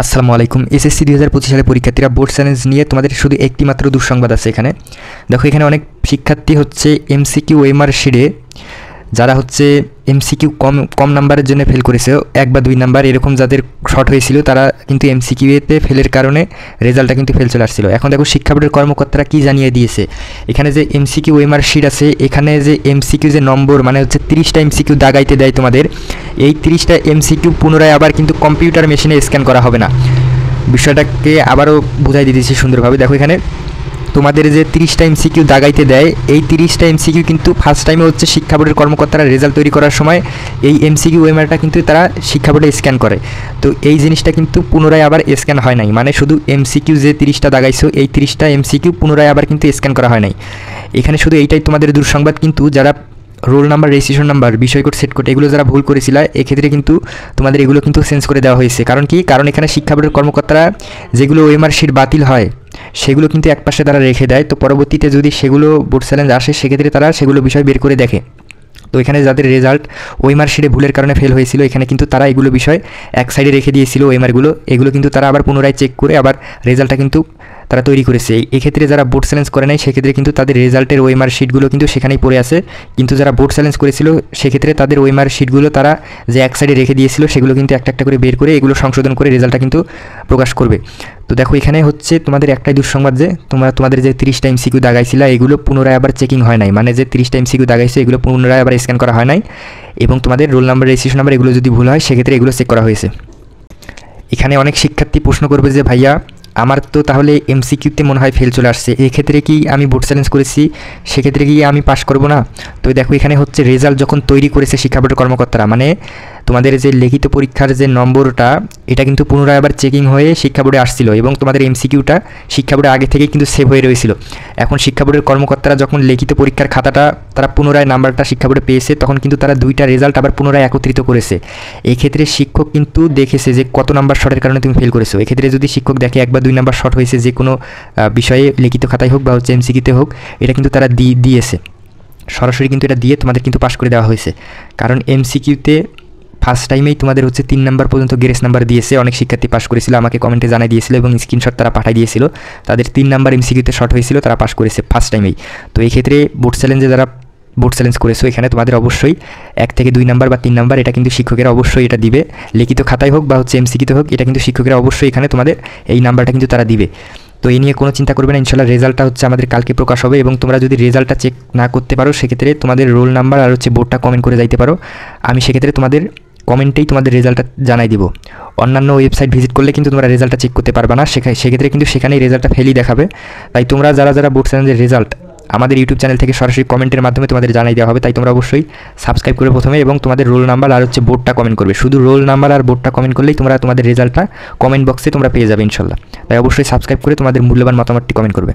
আসসালামু আলাইকুম। এসএসসি 2025 সালে পরীক্ষার্থীরা বোর্ড চ্যালেঞ্জ নিয়ে তোমাদের শুধু একটি মাত্র দুঃসংবাদ আছে এখানে। দেখো এখানে অনেক শিক্ষার্থী হচ্ছে এমসিকিউ ওএমআর শিটে যারা হচ্ছে এমসিকিউ কম নাম্বারের জন্য ফেল করেছে, 1 বা 2 নাম্বার এরকম যাদের শর্ট হয়েছিল তারা কিন্তু এমসিকিউতে ফেলের কারণে রেজাল্টটা কিন্তু ফেল চলে আসছিল। এখন দেখো শিক্ষা বোর্ডের কর্মকর্তারা কী জানিয়ে দিয়েছে, এখানে যে এমসিকিউ ওএমআর শিট আছে এখানে যে এমসিকিউ যে নম্বর মানে হচ্ছে 30টা এমসিকিউ দাগাইতে দেয় তোমাদের, এই 30টা এমসিকিউ পুনরায় আবার কিন্তু কম্পিউটার মেশিনে স্ক্যান করা হবে না। বিষয়টাকে আবারও বুঝাই দিতেছি সুন্দরভাবে। দেখো এখানে তোমাদের যে 30টা এমসিকিউ দাগাইতে দেয়, এই 30টা এমসিকিউ কিন্তু ফার্স্ট টাইমে হচ্ছে শিক্ষা বোর্ডের কর্মকর্তারা রেজাল্ট তৈরি করার সময় এই এমসিকিউ ওএমআরটা কিন্তু তারা শিক্ষা বোর্ডে স্ক্যান করে। তো এই জিনিসটা কিন্তু পুনরায় আবার স্ক্যান হয় নাই, মানে শুধু এমসিকিউ যে 30টা দাগাইছো এই 30টা এমসিকিউ পুনরায় আবার কিন্তু স্ক্যান করা হয় নাই। এখানে শুধু এইটাই তোমাদের দুঃসংবাদ, কিন্তু যারা রোল নাম্বার, রেজিস্ট্রেশন নাম্বার, বিষয় কোড, সেট কোড এগুলো যারা ভুল করেছিল এক্ষেত্রে কিন্তু তোমাদের এগুলো কিন্তু চেঞ্জ করে দেওয়া হয়েছে। কারণ কি, কারণ এখানে শিক্ষা বোর্ডের কর্মকর্তারা যেগুলো ওএমআর শিট বাতিল হয় সেগুলো কিন্তু একপাশে তারা রেখে দেয়। তো পরবর্তীতে যদি সেগুলো বোর্ড চ্যালেঞ্জ আসে সেক্ষেত্রে তারা সেগুলো বিষয় বের করে দেখে। তো এখানে যাদের রেজাল্ট ওএমআর শিটে ভুলের কারণে ফেল হয়েছিল এখানে কিন্তু তারা এগুলো বিষয় এক সাইডে রেখে দিয়েছিল ওএমআরগুলো, এগুলো কিন্তু তারা আবার পুনরায় চেক করে আবার রেজাল্টটা কিন্তু তারা তৈরি করেছে। এক্ষেত্রে যারা বোর্ড চ্যালেঞ্জ করে নাই সেক্ষেত্রে কিন্তু তাদের রেজাল্টের ওএমআর শিটগুলো কিন্তু সেখানেই পড়ে আছে, কিন্তু যারা বোর্ড চ্যালেঞ্জ করেছিল সেক্ষেত্রে তাদের ওএমআর শিটগুলো তারা যে এক সাইডে রেখে দিয়েছিল সেগুলো কিন্তু একটা একটা করে বের করে এগুলো সংশোধন করে রেজাল্টটা কিন্তু প্রকাশ করবে। তো দেখো এখানে হচ্ছে তোমাদের একটাই দুঃসংবাদ যে তোমাদের যে 30টা এমসিকিউ দাগাইছিল এগুলো পুনরায় আবার চেকিং হয় নাই, মানে যে 30টা এমসিকিউ দাগাইছে এগুলো পুনরায় আবার স্ক্যান করা হয় নাই, এবং তোমাদের রোল নাম্বার, রেজিস্ট্রেশন নাম্বার এগুলো যদি ভুল হয় সেক্ষেত্রে এগুলো চেক করা হয়েছে। এখানে অনেক শিক্ষার্থী প্রশ্ন করবে যে ভাইয়া আমার তো তাহলে এমসিকিউতে মনে হয় ফেল চলে আসছে, এক্ষেত্রে কি আমি বোর্ড চ্যালেঞ্জ করেছি সেক্ষেত্রে কি আমি পাস করব না? তো দেখো এখানে হচ্ছে রেজাল্ট যখন তৈরি করেছে শিক্ষা বোর্ডের কর্মকর্তারা, মানে তোমাদের যে লিখিত পরীক্ষার যে নম্বরটা এটা কিন্তু পুনরায় আবার চেকিং হয়ে শিক্ষা বোর্ডে আসছিল, এবং তোমাদের এমসিকিউটা শিক্ষা বোর্ডে আগে থেকেই কিন্তু সেভ হয়ে রয়েছিল। এখন শিক্ষা বোর্ডের কর্মকর্তারা যখন লিখিত পরীক্ষার খাতাটা তারা পুনরায় নাম্বারটা শিক্ষা বোর্ডে পেয়েছে তখন কিন্তু তারা 2টা রেজাল্ট আবার পুনরায় একত্রিত করেছে। এই ক্ষেত্রে শিক্ষক কিন্তু দেখেছে যে কত নাম্বার শর্টের কারণে তুমি ফেল করেছো। এক্ষেত্রে যদি শিক্ষক দেখে 1 বা 2 নাম্বার শর্ট হয়েছে যে কোনো বিষয়ে লিখিত খাতায় হোক বা হচ্ছে এমসিকিউতে হোক, এটা কিন্তু তারা দিয়েছে সরাসরি, কিন্তু এটা দিয়ে তোমাদের কিন্তু পাস করে দেওয়া হয়েছে। কারণ এমসিকিউতে ফার্স্ট টাইমেই তোমাদের হচ্ছে 3 নাম্বার পর্যন্ত গ্রেস নাম্বার দিয়েছে। অনেক শিক্ষার্থী পাস করেছিল, আমাকে কমেন্টে জানাই দিয়েছিল এবং স্ক্রিনশট তারা পাঠিয়ে দিয়েছিল, তাদের 3 নাম্বার এমসিকিউতে শর্ট হয়েছিল, তারা পাস করেছে ফার্স্ট টাইমেই। তো এই ক্ষেত্রে বোর্ড চ্যালেঞ্জে যারা বোর্ড চ্যালেঞ্জ করেছো এখানে তোমাদের অবশ্যই 1 থেকে 2 নাম্বার বা 3 নাম্বার এটা কিন্তু শিক্ষকেরা অবশ্যই এটা দিবে, লিখিত খাতায় হোক বা হচ্ছে এমসিকিউতে হোক, এটা কিন্তু শিক্ষকেরা অবশ্যই এখানে তোমাদের এই নাম্বারটা কিন্তু তারা দিবে। তো এই নিয়ে কোনো চিন্তা করবে না, ইনশাআল্লাহ রেজাল্টটা হচ্ছে আমাদের কালকে প্রকাশ হবে, এবং তোমরা যদি রেজাল্টটা চেক না করতে পারো সেক্ষেত্রে তোমাদের রোল নাম্বার আর হচ্ছে বোর্ডটা কমেন্ট করে যাইতে পারো, আমি সেক্ষেত্রে তোমাদের কমেন্টেই তোমাদের রেজাল্টটা জানাই দিব। অন্যান্য ওয়েবসাইট ভিজিট করলে কিন্তু তোমরা রেজাল্টটা চেক করতে পারবে না, সেক্ষেত্রে কিন্তু সেখানেই রেজাল্টটা ফেলই দেখাবে। তাই তোমরা যারা বোর্ড চ্যালেঞ্জের রেজাল্ট আমাদের ইউটিউব চ্যানেল থেকে সরাসরি কমেন্টের মাধ্যমে তোমাদের জানাই দেওয়া হবে, তাই তোমরা অবশ্যই সাবস্ক্রাইব করে প্রথমে এবং তোমাদের রোল নাম্বার আর হচ্ছে বোর্ডটা কমেন্ট করবে। শুধু রোল নাম্বার আর বোর্ডটা কমেন্ট করলেই তোমরা তোমাদের রেজাল্টটা কমেন্ট বক্সে তোমরা পেয়ে যাবে ইনশাআল্লাহ। তাই অবশ্যই সাবস্ক্রাইব করে তোমাদের মূল্যবান মতামতটি কমেন্ট করবে।